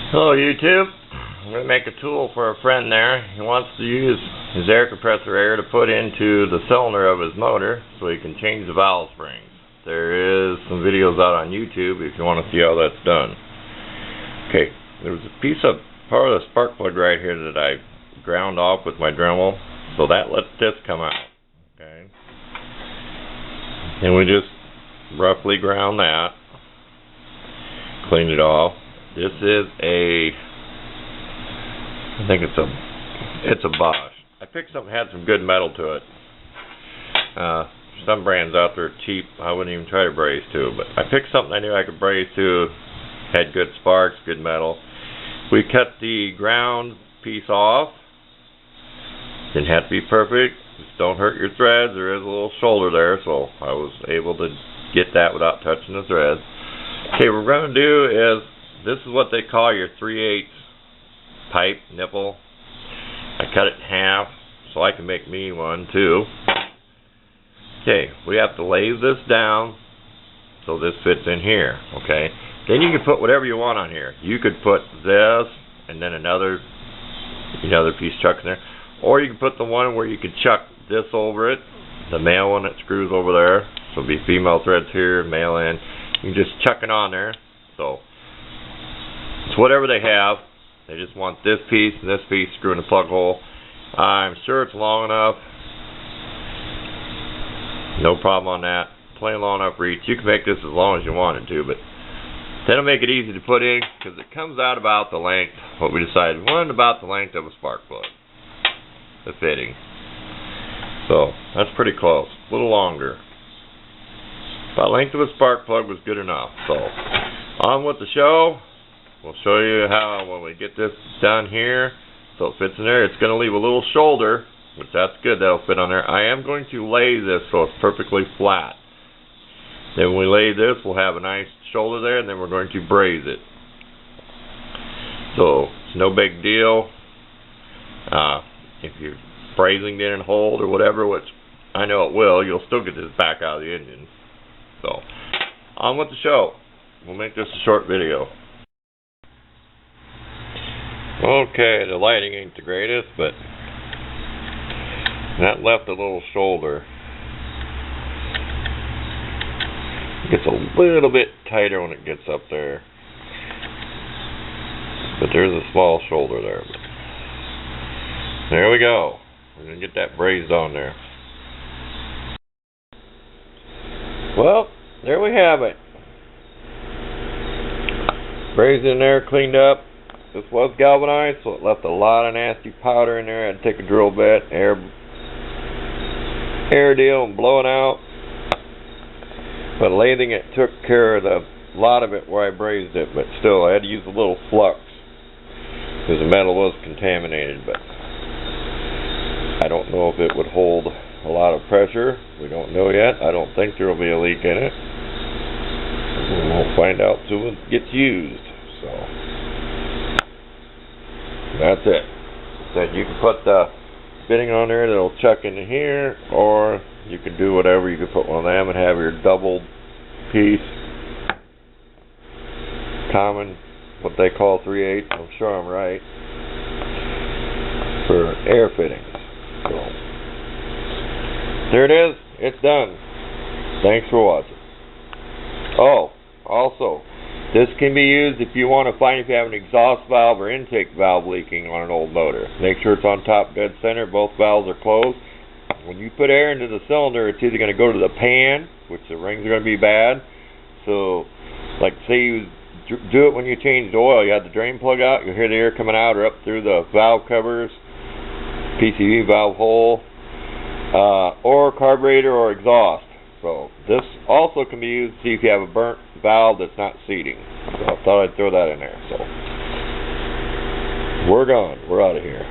Hello YouTube. I'm going to make a tool for a friend there. He wants to use his air compressor air to put into the cylinder of his motor so he can change the valve springs. There is some videos out on YouTube if you want to see how that's done. Okay, there was a piece of part of the spark plug right here that I ground off with my Dremel, so that lets this come out. Okay, and we just roughly ground that, cleaned it off. This is I think it's a Bosch. I picked something that had some good metal to it. Some brands out there are cheap. I wouldn't even try to braze to, but I picked something I knew I could braze to. Had good sparks, good metal. We cut the ground piece off. Didn't have to be perfect. Just don't hurt your threads. There is a little shoulder there, so I was able to get that without touching the threads. Okay, what we're going to do is, this is what they call your 3/8 pipe nipple. I cut it in half so I can make me one too. Okay, we have to lay this down so this fits in here. Okay, then you can put whatever you want on here. You could put this and then another piece chucked in there, or you can put the one where you could chuck this over it, the male one that screws over there. So it'll be female threads here, male end. You can just chuck it on there. So it's whatever they have. They just want this piece and this piece screwed in the plug hole. I'm sure it's long enough. No problem on that. Plenty long enough reach. You can make this as long as you want it to, but that'll make it easy to put in because it comes out about the length, what we decided, about the length of a spark plug. The fitting. So that's pretty close. A little longer. About length of a spark plug was good enough. So on with the show. We'll show you how when we get this done here so it fits in there. It's going to leave a little shoulder, which that's good. That'll fit on there. I am going to lay this so it's perfectly flat. Then when we lay this, we'll have a nice shoulder there, and then we're going to braze it. So it's no big deal. If your brazing didn't hold or whatever, which I know it will, you'll still get this back out of the engine. So on with the show. We'll make this a short video. Okay, the lighting ain't the greatest, but that left a little shoulder. It gets a little bit tighter when it gets up there, but there's a small shoulder there. There we go. We're going to get that brazed on there. Well, there we have it. Brazed in there, cleaned up. This was galvanized, so it left a lot of nasty powder in there. I had to take a drill bit, air deal, and blow it out. But lathing it took care of a lot of it where I brazed it, but still I had to use a little flux because the metal was contaminated. But I don't know if it would hold a lot of pressure. We don't know yet. I don't think there will be a leak in it. We won't find out till it gets used. So that's it. So you can put the fitting on there that'll chuck into here, or you can do whatever. You can put one of them and have your doubled piece, common, what they call 3/8. I'm sure I'm right, for air fittings. So there it is. It's done. Thanks for watching. Oh, also, this can be used if you want to find if you have an exhaust valve or intake valve leaking on an old motor. Make sure it's on top dead center. Both valves are closed. When you put air into the cylinder, it's either going to go to the pan, which the rings are going to be bad. So, like say you do it when you change the oil, you have the drain plug out, you'll hear the air coming out or up through the valve covers, PCV valve hole, or carburetor or exhaust. So this also can be used to see if you have a burnt valve that's not seating. So I thought I'd throw that in there. So we're gone. We're out of here.